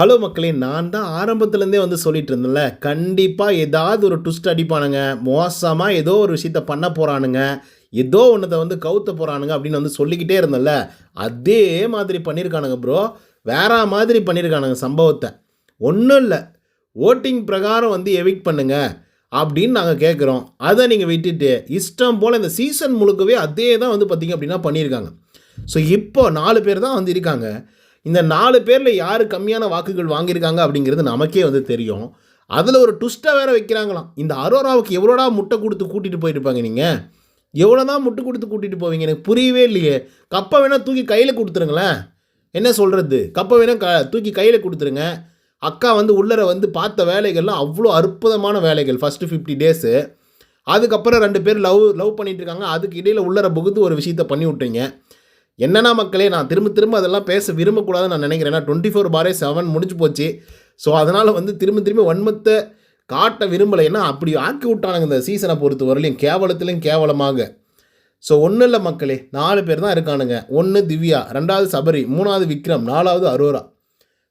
Hello மக்களே, நான் தான் ஆரம்பத்துலேருந்தே வந்து சொல்லிட்டு இருந்தேன்ல, கண்டிப்பாக ஏதாவது ஒரு ட்விஸ்ட் அடிப்பானுங்க, மோசமாக ஏதோ ஒரு விஷயத்த பண்ண போகிறானுங்க, ஏதோ ஒன்றத்தை வந்து கவுத்த போகிறானுங்க அப்படின்னு வந்து சொல்லிக்கிட்டே இருந்தேன்ல, அதே மாதிரி பண்ணியிருக்கானுங்க ப்ரோ. வேற மாதிரி பண்ணியிருக்கானுங்க சம்பவத்தை. ஒன்றும் இல்லை, ஓட்டிங் பிரகாரம் வந்து எவிக்ட் பண்ணுங்க அப்படின்னு நாங்கள் கேட்குறோம். அதை நீங்கள் விட்டுட்டு இஷ்டம் போல் இந்த சீசன் முழுக்கவே அதே தான் வந்து பார்த்திங்க அப்படின்னா பண்ணியிருக்காங்க. ஸோ இப்போ 4 பேர் தான் வந்து இருக்காங்க. இந்த 4 பேரில் யார் கம்மியான வாக்குகள் வாங்கியிருக்காங்க அப்படிங்கிறது நமக்கே வந்து தெரியும். அதில் ஒரு ட்விஸ்ட்டாக வேறு வைக்கிறாங்களாம். இந்த அரோராவுக்கு எவ்வளோடா முட்டை கொடுத்து கூட்டிகிட்டு போயிருப்பாங்க நீங்கள்? எவ்வளோ தான் முட்டை கொடுத்து கூட்டிகிட்டு போவீங்க? எனக்கு புரியவே இல்லையே. கப்பை வேணால் தூக்கி கையில் கொடுத்துருங்களேன். என்ன சொல்கிறது? கப்பை வேணால் தூக்கி கையில் கொடுத்துருங்க. அக்கா வந்து உள்ளர வந்து பார்த்த வேலைகள்லாம் அவ்வளோ அற்புதமான வேலைகள் ஃபஸ்ட்டு 50 டேஸு. அதுக்கப்புறம் 2 பேர் லவ் பண்ணிகிட்டு இருக்காங்க. அதுக்கு இடையில் உள்ளர புகுந்து ஒரு விஷயத்தை பண்ணி விட்டீங்க. என்னன்னா மக்களே, நான் திரும்ப அதெல்லாம் பேச விரும்பக்கூடாதுன்னு நான் நினைக்கிறேன். ஏன்னா 24/7 முடிஞ்சு போச்சு. ஸோ அதனால் வந்து திரும்ப வன்மத்தை காட்ட விரும்பலை. ஏன்னா அப்படி ஆக்கி விட்டானுங்க இந்த சீசனை பொறுத்த வரலையும், கேவலத்திலையும் கேவலமாக. ஸோ ஒன்றும் இல்லை மக்களே, 4 பேர் தான் இருக்கானுங்க. 1 திவ்யா, 2வது சபரி, 3வது விக்ரம், 4வது அரோரா.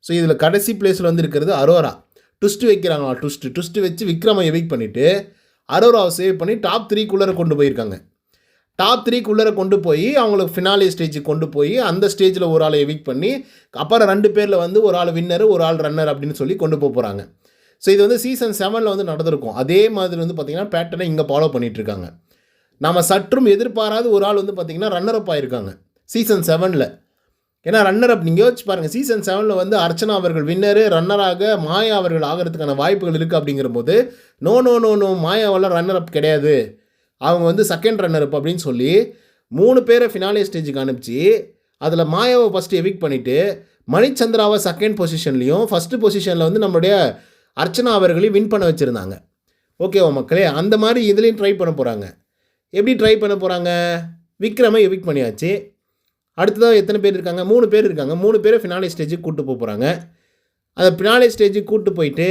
ஸோ இதில் கடைசி பிளேஸில் வந்து இருக்கிறது அரோரா. ட்விஸ்ட்டு வைக்கிறாங்களா? ட்விஸ்ட்டு வச்சு விக்ரமை எவிக் பண்ணிவிட்டு அரோராவை சேவ் பண்ணி டாப் 3க்குள்ளே கொண்டு போயிருக்காங்க. டாப் 3க்குள்ளே கொண்டு போய் அவங்களுக்கு ஃபினாலே ஸ்டேஜுக்கு கொண்டு போய் அந்த ஸ்டேஜில் ஒரு ஆளை எவிக் பண்ணி அப்புறம் 2 பேரில் வந்து ஒரு ஆள் வின்னர், ஒரு ஆள் ரன்னர் அப்படின்னு சொல்லி கொண்டு போகிறாங்க. ஸோ இது வந்து சீசன் 7 வந்து நடந்திருக்கும். அதே மாதிரி வந்து பார்த்திங்கன்னா பேட்டர்னை இங்கே ஃபாலோ பண்ணிகிட்ருக்காங்க. நம்ம சற்றும் எதிர்பாராத ஒரு ஆள் வந்து பார்த்திங்கன்னா ரன்னர் அப் ஆகிருக்காங்க சீசன் 7. ஏன்னா ரன்னர் அப் நீங்கள் யோசிச்சு பாருங்கள், சீசன் 7 வந்து அர்ச்சனா அவர்கள் வின்னரு, ரன்னராக மாயா அவர்கள் ஆகிறதுக்கான வாய்ப்புகள் இருக்குது. அப்படிங்கிற போது நோ மாயாவெல்லாம் ரன்னர் அப் கிடையாது, அவங்க வந்து செகண்ட் ரன்னர் அப் அப்படின்னு சொல்லி 3 பேரை ஃபினாலே ஸ்டேஜுக்கு அனுப்பிச்சு அதில் மாயாவை ஃபஸ்ட்டு எவிக் பண்ணிவிட்டு மணிச்சந்திராவை செகண்ட் பொசிஷன்லேயும் ஃபஸ்ட்டு பொசிஷனில் வந்து நம்மளுடைய அர்ச்சனா அவர்களையும் வின் பண்ண வச்சுருந்தாங்க. ஓகேவா மக்களே? அந்த மாதிரி இதுலேயும் ட்ரை பண்ண போகிறாங்க. எப்படி ட்ரை பண்ண போகிறாங்க? விக்ரமை எவிக் பண்ணியாச்சு. அடுத்ததாக எத்தனை பேர் இருக்காங்க? 3 பேர் இருக்காங்க. 3 பேரை ஃபினாலே ஸ்டேஜுக்கு கூப்பிட்டு போகிறாங்க. அந்த ஃபினாலே ஸ்டேஜுக்கு கூப்பிட்டு போயிட்டு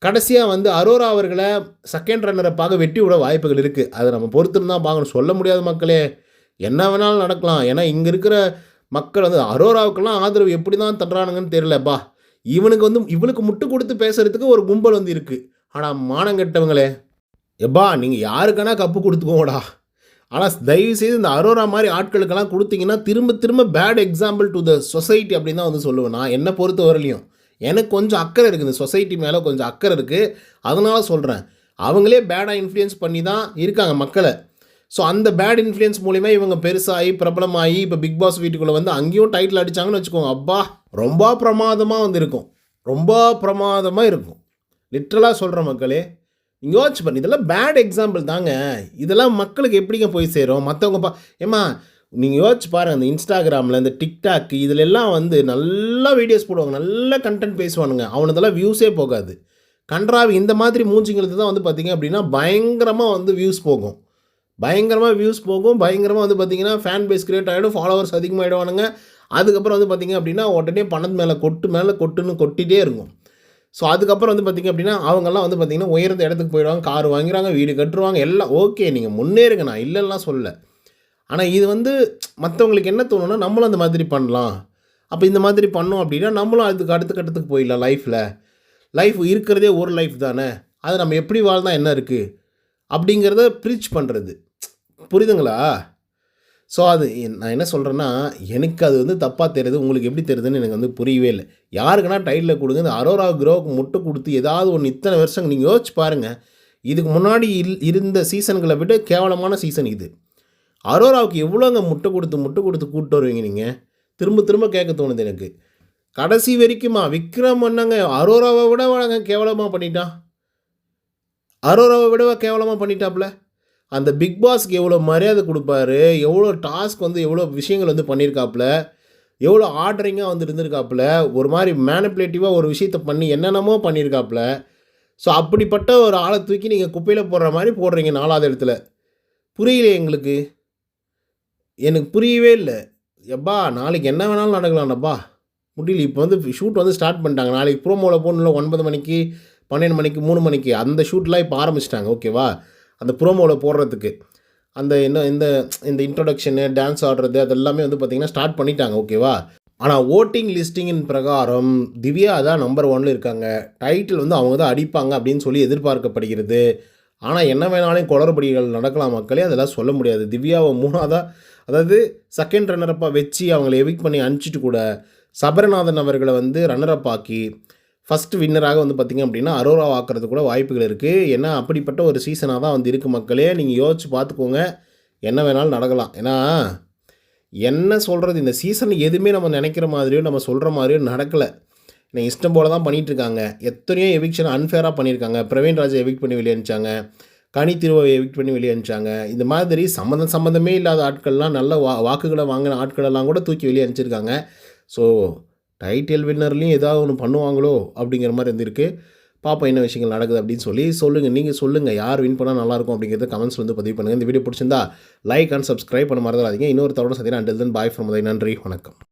கடைசியாக வந்து அரோரா அவர்களை செகண்ட் ரன்னரை பார்க்க வெட்டி விட வாய்ப்புகள் இருக்குது. அதை நம்ம பொறுத்துன்னு தான் பார்க்கணும். சொல்ல முடியாது மக்களே, என்ன வேணாலும் நடக்கலாம். ஏன்னா இங்கே இருக்கிற மக்கள் வந்து அரோராவுக்கெல்லாம் ஆதரவு எப்படி தான் தட்டுறானுங்கன்னு தெரியலப்பா. இவனுக்கு முட்டு கொடுத்து பேசுகிறதுக்கு ஒரு கும்பல் வந்து இருக்குது. ஆனால் மானங்கெட்டவங்களே, எப்பா நீங்கள் யாருக்கானா கப்பு கொடுத்துக்கோங்கடா. ஆனால் தயவுசெய்து இந்த அரோரா மாதிரி ஆட்களுக்கெல்லாம் கொடுத்தீங்கன்னா திரும்ப bad example to the society அப்படின்னு தான் வந்து சொல்லுவேன். நான் என்னை பொறுத்த வரலையும் எனக்கு கொஞ்சம் அக்கறை இருக்குது, இந்த சொசைட்டி மேலே கொஞ்சம் அக்கறை இருக்குது. அதனால சொல்கிறேன், அவங்களே பேடாக இன்ஃப்ளூயன்ஸ் பண்ணி தான் இருக்காங்க மக்களை. ஸோ அந்த பேட் இன்ஃப்ளூயன்ஸ் மூலிமா இவங்க பெருசாகி பிரபலமாகி இப்போ பிக் பாஸ் வீட்டுக்குள்ளே வந்து அங்கேயும் டைட்டில் அடித்தாங்கன்னு வச்சுக்கோங்க. அப்பா ரொம்ப பிரமாதமாக வந்து இருக்கும், ரொம்ப பிரமாதமாக இருக்கும். லிட்ரலாக சொல்கிற மக்களே, நீங்கள் யோசிச்சு பண்ணி இதெல்லாம் பேட் எக்ஸாம்பிள் தாங்க. இதெல்லாம் மக்களுக்கு எப்படிங்க போய் சேரும்? மற்றவங்க ஏம்மா நீங்கள் யோசிச்சு பாருங்கள், இந்த இன்ஸ்டாகிராமில் இந்த டிக்டாக் இதிலெல்லாம் வந்து நல்லா வீடியோஸ் போடுவாங்க, நல்ல கண்டென்ட் பேசுவானுங்க. அவனுதெல்லாம் வியூஸே போகாது. கன்றாவி இந்த மாதிரி மூஞ்சிங்களுக்கு தான் வந்து பார்த்திங்க அப்படின்னா பயங்கரமாக வந்து வியூஸ் போகும். பயங்கரமாக வந்து பார்த்திங்கன்னா ஃபேன் பேஸ் கிரியேட் ஆகிடும், ஃபாலோவர்ஸ் அதிகமாகிடுவானுங்க. அதுக்கப்புறம் வந்து பார்த்திங்க அப்படின்னா உடனே பணத்து மேலே கொட்டுன்னு கொட்டிகிட்டே இருக்கும். ஸோ அதுக்கப்புறம் வந்து பார்த்திங்க அப்படின்னா அவங்கெல்லாம் வந்து பார்த்திங்கன்னா உயர்ந்த இடத்துக்கு போயிடுவாங்க, கார் வாங்கிறாங்க, வீடு கட்டுருவாங்க, எல்லாம் ஓகே. நீங்கள் முன்னேறுங்க, நான் இல்லைலாம் சொல்லலை. ஆனால் இது வந்து மற்றவங்களுக்கு என்ன தோணுன்னா, நம்மளும் அந்த மாதிரி பண்ணலாம். அப்போ இந்த மாதிரி பண்ணோம் அப்படின்னா நம்மளும் அதுக்கு அடுத்த கட்டத்துக்கு போயிடலாம். லைஃப் இருக்கிறதே ஒரு லைஃப் தானே, அதை நம்ம எப்படி வாழ்ந்தால் என்ன இருக்குது அப்படிங்கிறத ப்ரீச் பண்ணுறது. புரியுதுங்களா? ஸோ அது நான் என்ன சொல்கிறேன்னா, எனக்கு அது வந்து தப்பாக தெரியுது, உங்களுக்கு எப்படி தெரியுதுன்னு எனக்கு வந்து புரியவே இல்லை. யாருக்குன்னா டைட்டில் கொடுங்க. இந்த அரோரா க்ரோவுக்கு முட்டை கொடுத்து ஏதாவது ஒன்று இத்தனை வருஷம் நீங்கள் யோசிச்சு பாருங்கள். இதுக்கு முன்னாடி இருந்த சீசன்களை விட கேவலமான சீசன் இது. அரோராவுக்கு எவ்வளோங்க முட்டை கொடுத்து கூப்பிட்டு வருவீங்க நீங்கள்? திரும்ப கேட்க தோணுது எனக்கு. கடைசி வரைக்குமா விக்ரம் என்னங்க அரோராவை விட கேவலமாக பண்ணிட்டாப்புல. அந்த பிக் பாஸ்க்கு எவ்வளோ மரியாதை கொடுப்பாரு, எவ்வளோ டாஸ்க் வந்து எவ்வளோ விஷயங்கள் வந்து பண்ணியிருக்காப்புல, எவ்வளோ ஆர்டரிங்காக வந்து இருந்திருக்காப்புல, ஒரு மாதிரி மேனிப்புலேட்டிவாக ஒரு விஷயத்தை பண்ணி என்னென்னமோ பண்ணியிருக்காப்புல. ஸோ அப்படிப்பட்ட ஒரு ஆளை தூக்கி நீங்கள் குப்பையில் போடுற மாதிரி போடுறீங்க 4வது இடத்துல. புரியல எங்களுக்கு, எனக்கு புரியவே இல்லை. எப்பா நாளைக்கு என்ன வேணாலும் நடக்கலாம்ப்பா, முடியல. இப்போ வந்து ஷூட் வந்து ஸ்டார்ட் பண்ணிட்டாங்க. நாளைக்கு ப்ரோமோவில் போகணும்ல, 9 மணிக்கு 12 மணிக்கு 3 மணிக்கு அந்த ஷூட்லாம் இப்போ ஆரம்பிச்சிட்டாங்க. ஓகேவா? அந்த ப்ரோமோவில் போடுறதுக்கு அந்த இந்த இன்ட்ரொடக்ஷனு, டான்ஸ் ஆடுறது அதெல்லாமே வந்து பார்த்திங்கன்னா ஸ்டார்ட் பண்ணிட்டாங்க. ஓகேவா? ஆனால் ஓட்டிங் லிஸ்டிங்கின் பிரகாரம் திவ்யா தான் நம்பர் 1ல இருக்காங்க. டைட்டில் வந்து அவங்க தான் அடிப்பாங்க அப்படின்னு சொல்லி எதிர்பார்க்கப்படுகிறது. ஆனால் என்ன வேணாலும் குளறுபடிகள் நடக்கலாம் மக்களே, அதெல்லாம் சொல்ல முடியாது. திவ்யாவை 3ஆவதா, அதாவது செகண்ட் ரன்னர் அப்பாக வச்சு அவங்கள எவிக்ட் பண்ணி அனுப்பிச்சிட்டு கூட சபரநாதன் அவர்களை வந்து ரன்னர் அப் ஆக்கி ஃபஸ்ட் வின்னராக வந்து பார்த்திங்க அப்படின்னா அரோரா ஆக்குறது கூட வாய்ப்புகள் இருக்குது. ஏன்னா அப்படிப்பட்ட ஒரு சீசனாக தான் வந்து இருக்குது மக்களே. நீங்கள் யோசிச்சு பார்த்துக்கோங்க, என்ன வேணாலும் நடக்கலாம். ஏன்னா என்ன சொல்கிறது, இந்த சீசன் எதுவுமே நம்ம நினைக்கிற மாதிரியோ நம்ம சொல்கிற மாதிரியோ நடக்கலை. நான் இஷ்டம் போல தான் பண்ணிகிட்ருக்காங்க. எத்தனையோ எவிக்ஷன் அன்ஃபேராக பண்ணியிருக்காங்க. பிரவீன் ராஜை எவிக்ட் பண்ணி வெளியே அனுப்பிச்சாங்க. கனி திருவை எவிக்ட் பண்ணி வெளியே அனுப்பிச்சாங்க. இந்த மாதிரி சம்மந்தமே இல்லாத ஆட்கள்லாம் நல்ல வாக்குகளை வாங்கின ஆட்களெல்லாம் கூட தூக்கி வெளியே அனுப்பிச்சிருக்காங்க. ஸோ டைட்டில் வின்னர்லேயும் ஏதாவது ஒன்று பண்ணுவாங்களோ அப்படிங்கிற மாதிரி இருந்திருக்கு. பார்ப்போம் என்ன விஷயங்கள் நடக்குது அப்படின்னு சொல்லி சொல்லுங்கள். நீங்கள் சொல்லுங்கள், யார் வின் பண்ணால் நல்லாயிருக்கும் அப்படிங்கிறத கமெண்ட்ஸ் வந்து பதிவு பண்ணுங்கள். இந்த வீடியோ பிடிச்சிருந்தா லைக் அண்ட் சப்ஸ்கிரைப் பண்ண மறந்துடாதீங்க. இன்னொரு தவறு சந்தினா until then bye from Uday. நன்றி, வணக்கம்.